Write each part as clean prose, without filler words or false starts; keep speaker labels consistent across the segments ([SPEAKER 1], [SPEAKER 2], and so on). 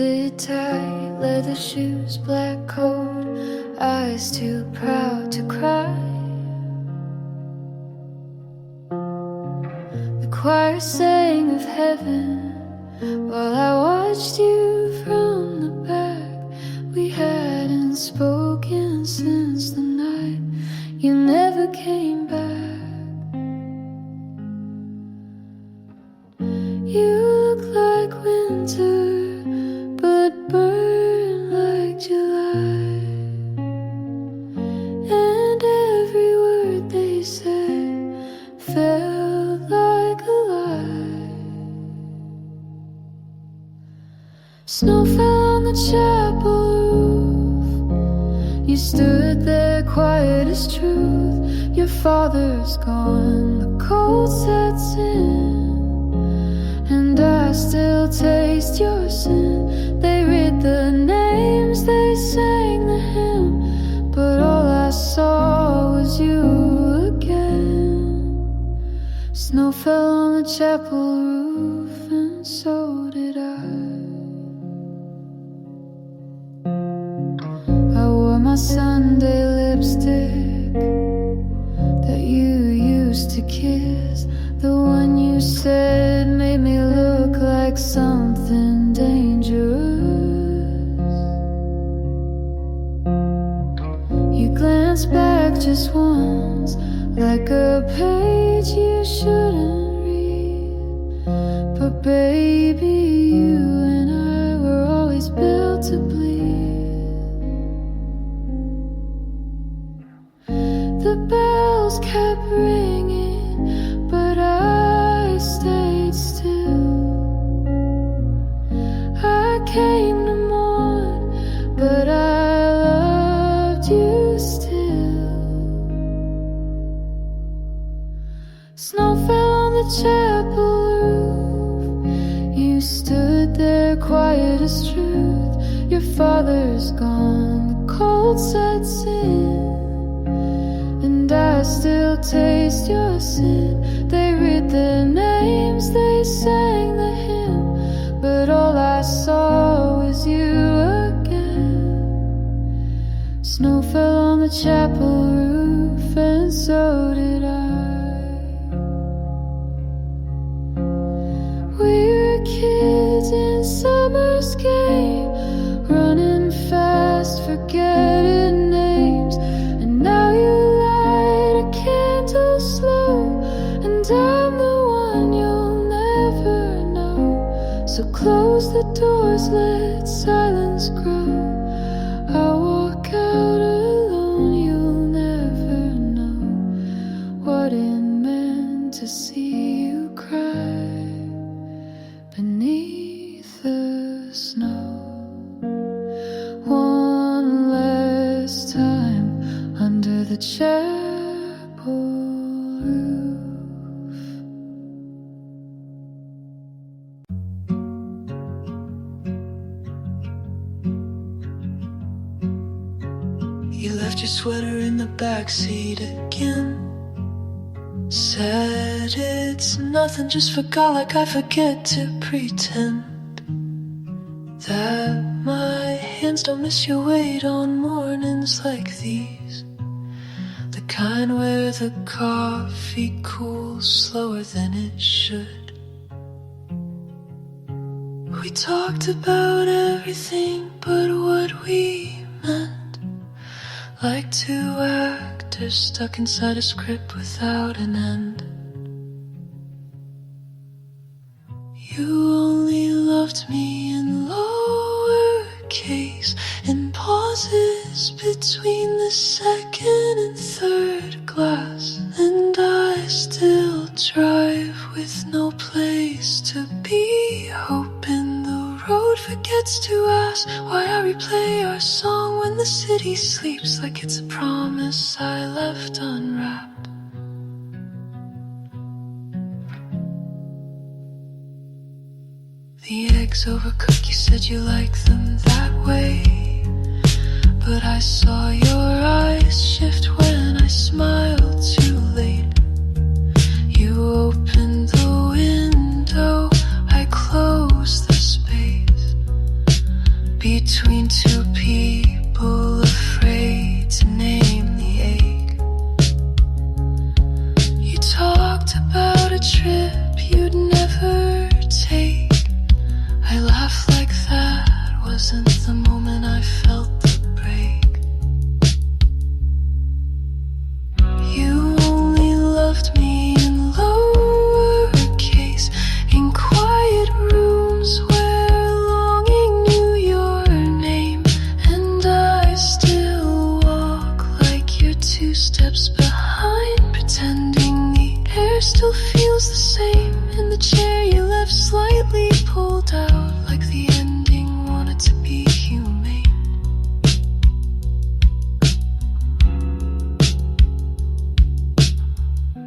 [SPEAKER 1] fit tight, leather shoes, black coat, eyes too proud to cry. The choir sang of heaven while I watched you from the back. We hadn't spoken since the night you never came back. You look like winter, but burn like July. And every word they said felt like a lie. Snow fell on the chapel roof. You stood there quiet as truth. Your father's gone, the cold sets in, and I still taste your sin. They read the names, they sang the hymn, but all I saw was you again. Snow fell on the chapel roof, and so did I. I wore my Sunday lipstick that you used to kiss, the one you said made me look like something dangerous. You glanced back just once, like a page you shouldn't read. But baby, you and I were always built to bleed. The bells kept ringing, but I stayed still. I came to mourn, but I loved you still. Snow fell on the chapel roof. You stood there quiet as truth. Your father's gone, the cold sets in, and I still taste your sin. They read the names, they sang the hymn, but all I saw was you again. Snow fell on the chapel roof, and so did I. We were kids in summer's game, running fast, forgetting names, and now you light a candle slow, and I'm the one you'll never know. So close the doors, let silence grow. I'll walk out alone, you'll never know what it meant to see you cry beneath the snow. One last time under the chapel roof. You left your sweater in the backseat again. Said it's nothing, just forgot like I forget to pretend that my hands don't miss your weight on mornings like these, the kind where the coffee cools slower than it should. We talked about everything but what we meant, like two actors stuck inside a script without an end. You only loved me in lowercase, in pauses between the second and third glass, and I still drive with no place to be, hoping the road forgets to ask why I replay our song when the city sleeps, like it's a promise I left unwrapped. The eggs overcooked, you said you like them that way, but I saw your eyes shift when I smiled too late. You opened the window, I closed the space. between two people afraid to name the ache. You talked about a trip you'd never take. I laughed like that wasn't the moment I felt the break. You only loved me in lowercase, in quiet rooms where longing knew your name. And I still walk like you're 2 steps behind, pretending the air still feels the same in the chair you left slightly pulled out, like the ending wanted to be humane.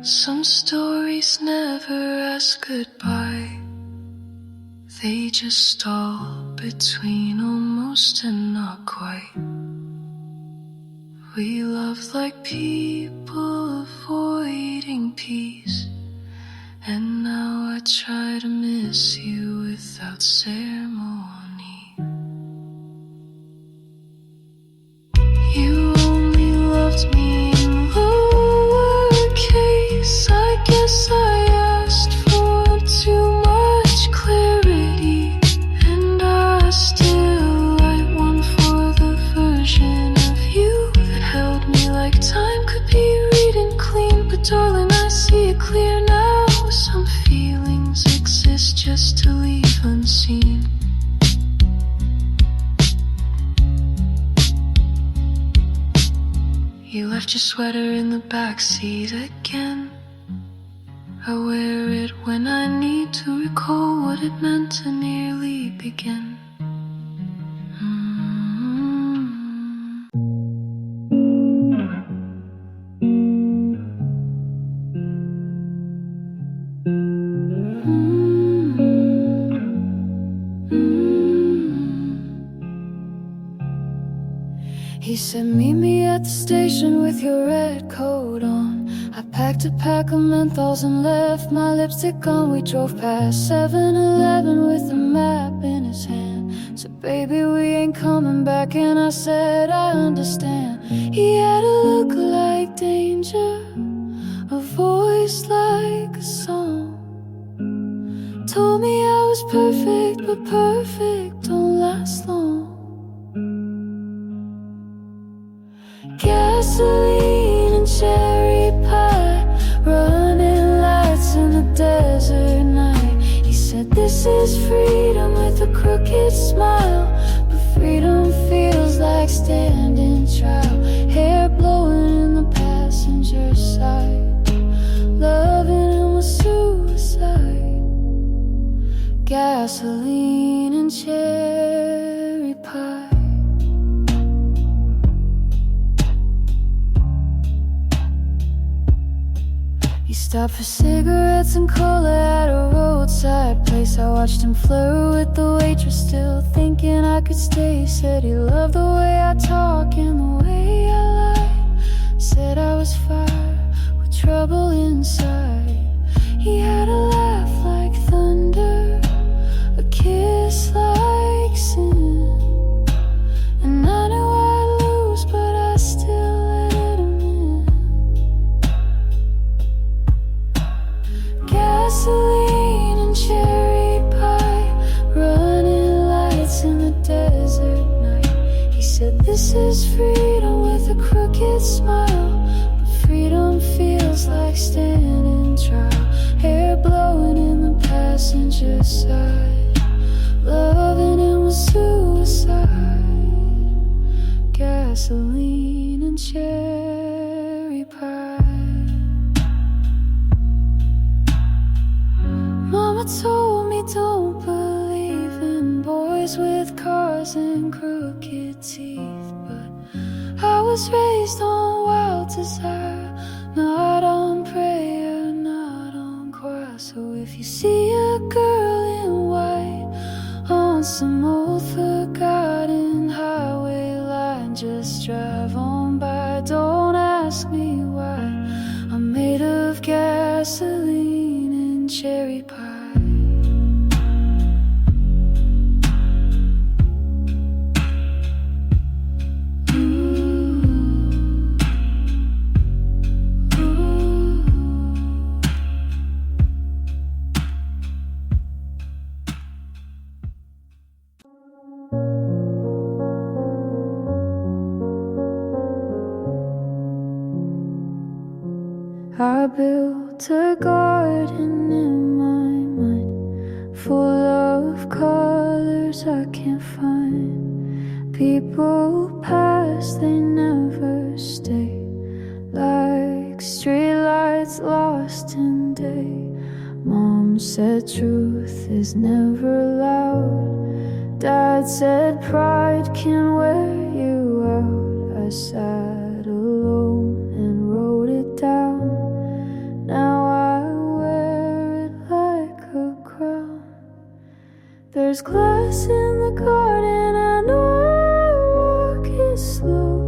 [SPEAKER 1] Some stories never ask goodbye, they just stall between almost and not quite. We loved like people avoiding peace, and now I try to miss you without ceremony. You only loved me in lowercase. I guess I asked for too much clarity, and I still write one for the version of you that held me like time could be reading clean. But darling, I see it clear now. Some feelings exist just to leave unseen. You left your sweater in the backseat again. I wear it when I need to recall what it meant to nearly begin. He said, meet me at the station with your red coat on. I packed a pack of menthols and left my lipstick on. We drove past 7-Eleven with a map in his hand. Said, baby, we ain't coming back. And I said, I understand. He had a look like danger, a voice like a song. Told me I was perfect, but perfect don't last long. Gasoline and cherry pie, running lights in the desert night. He said, this is freedom with a crooked smile, but freedom feels like standing trial. Hair blowing in the passenger side, loving him was suicide. Gasoline and cherry pie. He stopped for cigarettes and cola at a roadside place. I watched him flirt with the waitress, still thinking I could stay. Said he loved the way I talk and the way I lie. Said I was fire with trouble inside. He had a laugh like thunder, a kiss like sin. And I knew I'd lose, but I still let him in. Gasoline and cherry pie, running lights in the desert night. He said, this is freedom with a crooked smile, but freedom feels like standing trial. Hair blowing in the passenger side, loving him was suicide. Gasoline and cherry pie. Mama told me don't believe in boys with cars and crooked teeth, but I was raised on wild desire, not on prayer, not on choir. So if you see a girl in white on some old forgotten highway line, just drive on by, don't ask me why. I'm made of gasoline and cherry pie. built a garden in my mind, full of colors I can't find. People pass, they never stay, like streetlights lost in day. Mom said truth is never loud. Dad said pride can wear you out. I sat alone and wrote it down. Now I wear it like a crown. There's glass in the garden, I know I walk it slow.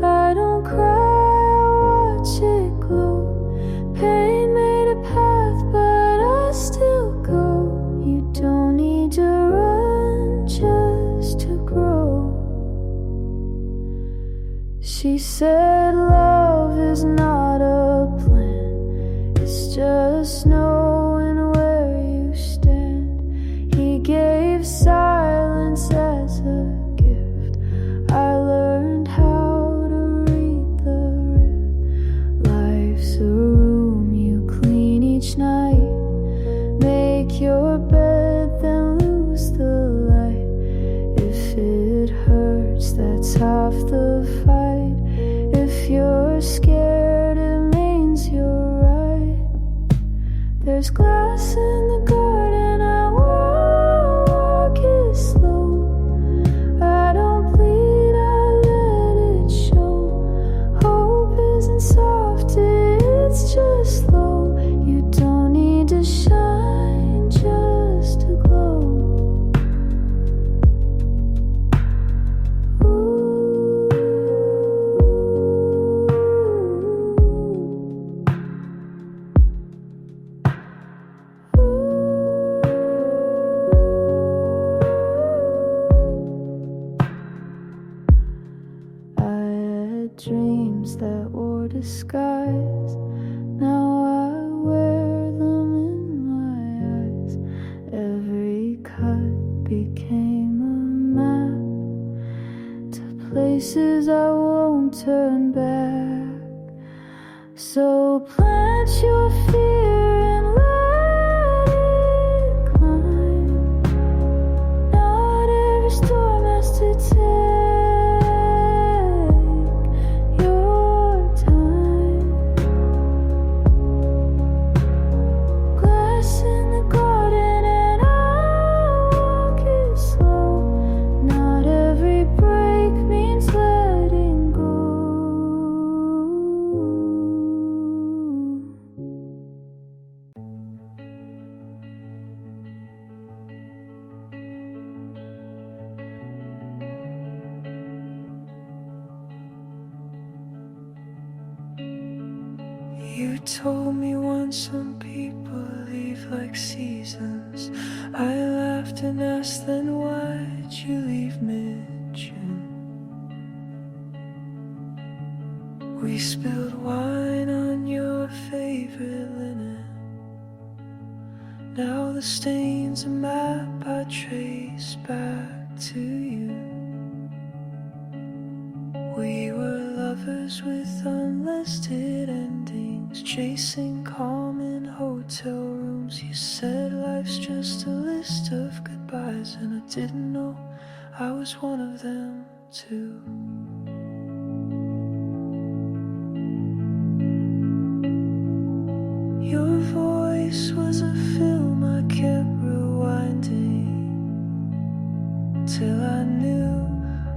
[SPEAKER 1] I don't cry, I watch it glow. Pain made a path, but I still go. You don't need to run just to grow. She said love is not a plan, it's just knowing where you stand. He gave silence as a gift. I learned how to read the rift. Life's a room you clean each night. Make your bed, then lose the light. If it hurts, that's half the fight. If you're scared, it means you're right. There's glass in the garden, I walk it slow. I don't bleed, I let it show. Hope isn't soft, it's just slow. You don't need to shine just to glow. Dreams that wore disguise, now I wear them in my eyes. Every cut became a map to places I won't turn back. So plant your fear and let it climb. Not every storm has to take You told me once some people leave like seasons. I laughed and asked, then why'd you leave mid-June? We spilled wine on your favorite linen. Now the stain's a map I trace back to you. We were lovers with unlisted endings, chasing calm in hotel rooms. You said life's just a list of goodbyes, and I didn't know I was one of them too. Your voice was a film I kept rewinding till I knew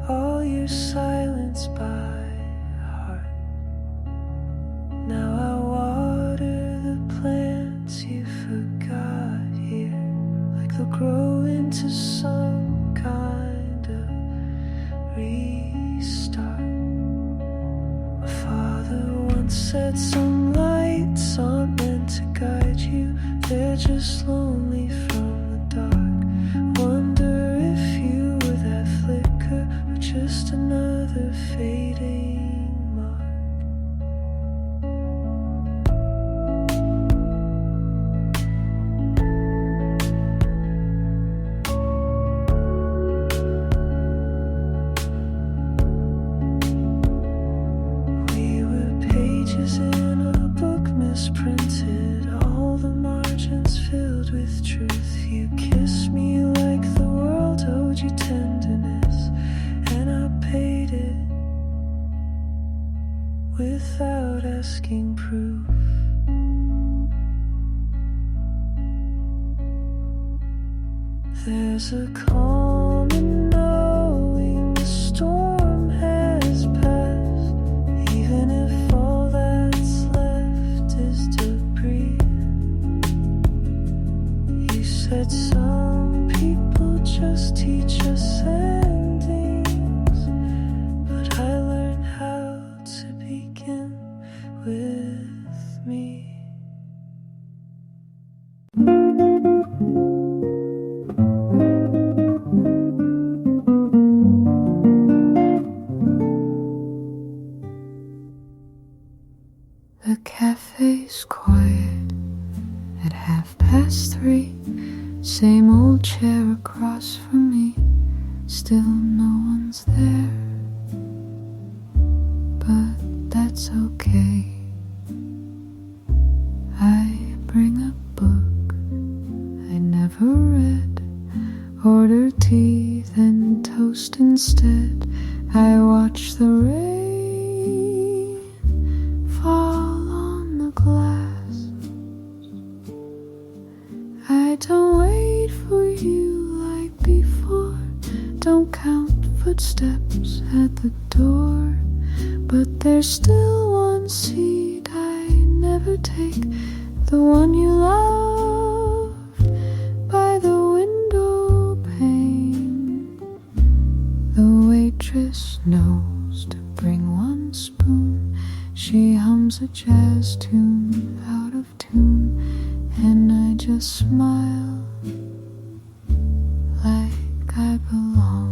[SPEAKER 1] all your silence by heart. Now I water the plants you forgot here, like they'll grow into some kind of restart. My father once said some lights aren't meant to guide you, they're just lonely from the dark. Wonder if you were that flicker or just another fading mark. We were pages in a book
[SPEAKER 2] asking proof. There's a calm in knowing the storm has passed, even if all that's left is debris. You said some people just teach us endings, but I learned how to begin with me.
[SPEAKER 1] The cafe's quiet at 3:30. Same old chair across from me. Still no one's there, but that's okay. I bring a book I never read, order tea, then toast instead. I watch the rain fall on the glass. I don't wait for you like before, don't count footsteps at the door. But there's still one seat I never take, the one you loved by the window pane. The waitress knows to bring one spoon. She hums a jazz tune out of tune, and I just smile like I belong.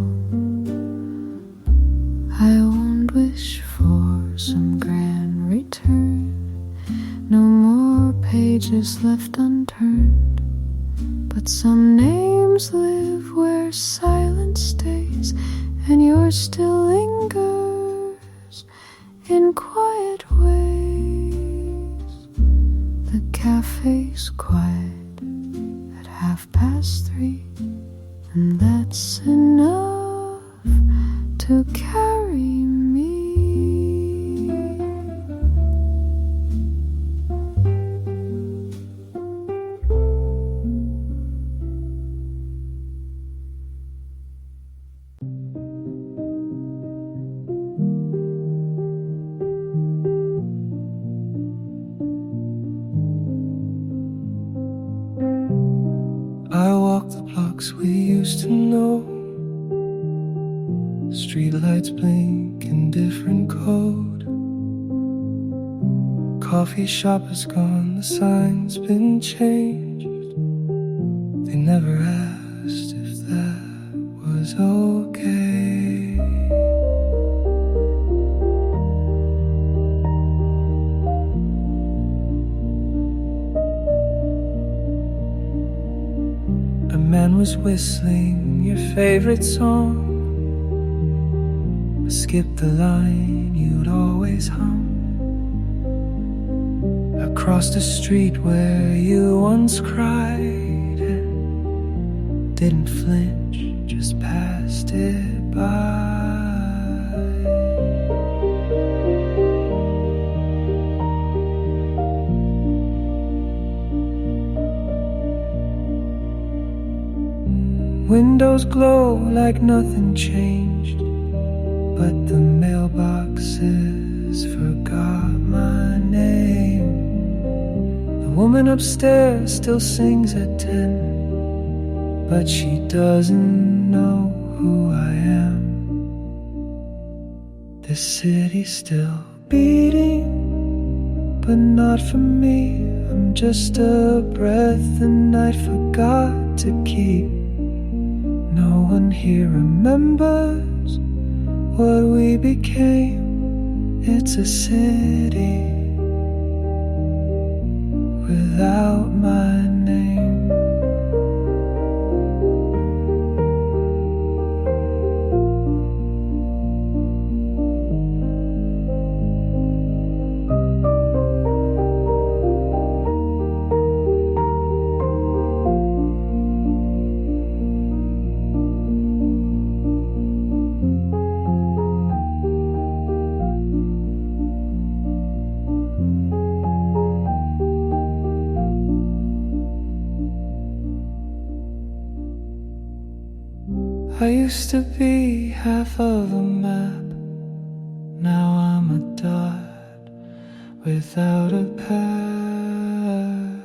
[SPEAKER 1] I won't wish for some grand return, no more pages left unturned, but some names live where silence stays, and yours still lingers in quiet ways. The cafe's quiet at 3:30, and that's enough to carry me.
[SPEAKER 2] I walk the blocks we used to know, streetlights blink in different code. Coffee shop is gone, the sign's been changed. They never asked if that was okay. A man was whistling your favorite song, but skipped the line you'd always hum. Across the street where you once cried and didn't flinch, just passed it by. Windows glow like nothing changed, but the mailboxes forgot my name. The woman upstairs still sings at 10, but she doesn't know who I am. This city's still beating, but not for me. I'm just a breath the night forgot to keep. No one here remembers what we became. It's a city without my name. used to be half of a map. Now I'm a dot without a path.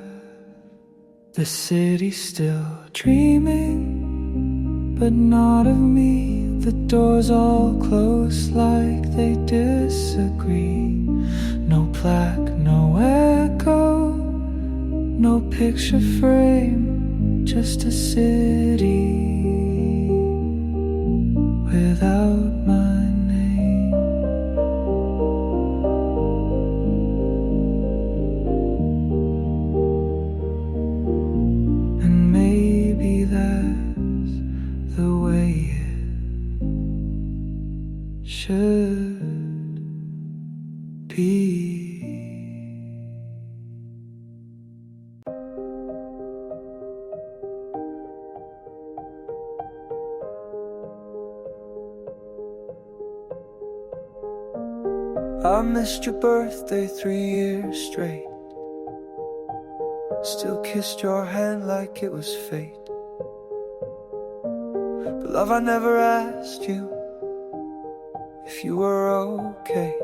[SPEAKER 2] The city's still dreaming, but not of me. The doors all closed like they disagree. No plaque, no echo, no picture frame, just a city without my name. And maybe that's the way it should be. I missed your birthday 3 years straight. Still kissed your hand like it was fate. But love, I never asked you if you were okay.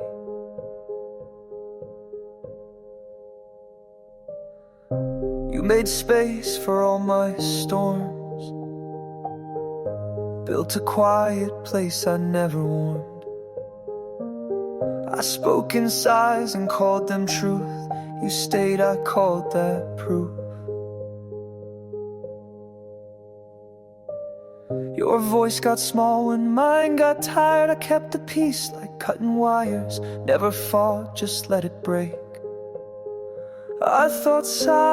[SPEAKER 2] You made space for all my storms, built a quiet place I never warmed. I spoke in sighs and called them truth. You stayed, I called that proof. Your voice got small when mine got tired. I kept the peace like cutting wires. Never fought, just let it break. I thought silence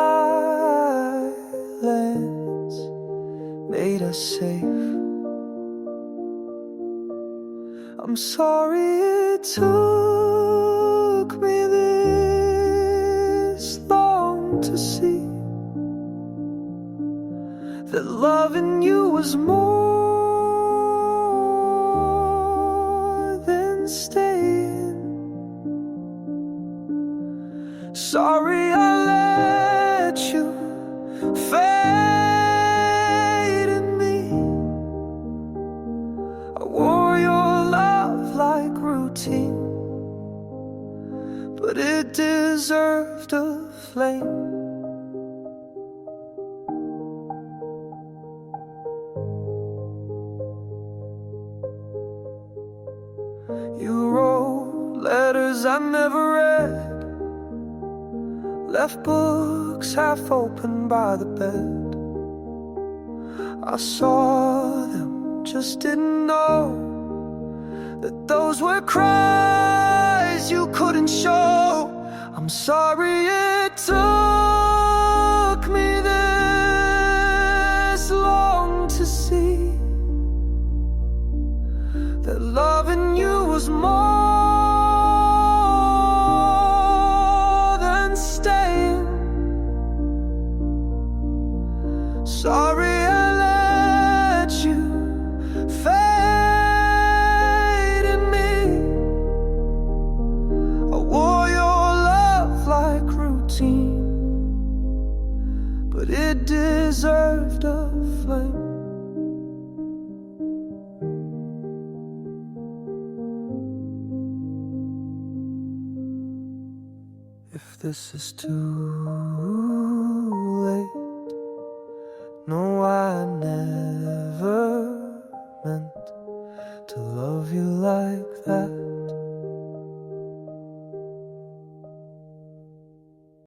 [SPEAKER 2] made us safe. I'm sorry it took me this long to see that loving you was more than staying. Sorry I let you fade in me. I wore your love like routine, but it deserved a flame. You wrote letters I never read, left books half open by the bed. I saw them, just didn't know that those were cries you couldn't show. I'm sorry it took me this long to see that loving you was more than staying. Sorry I let you fade in me. I wore your love like routine, but it deserved a flame. If this is too late, no, I never meant to love you like that.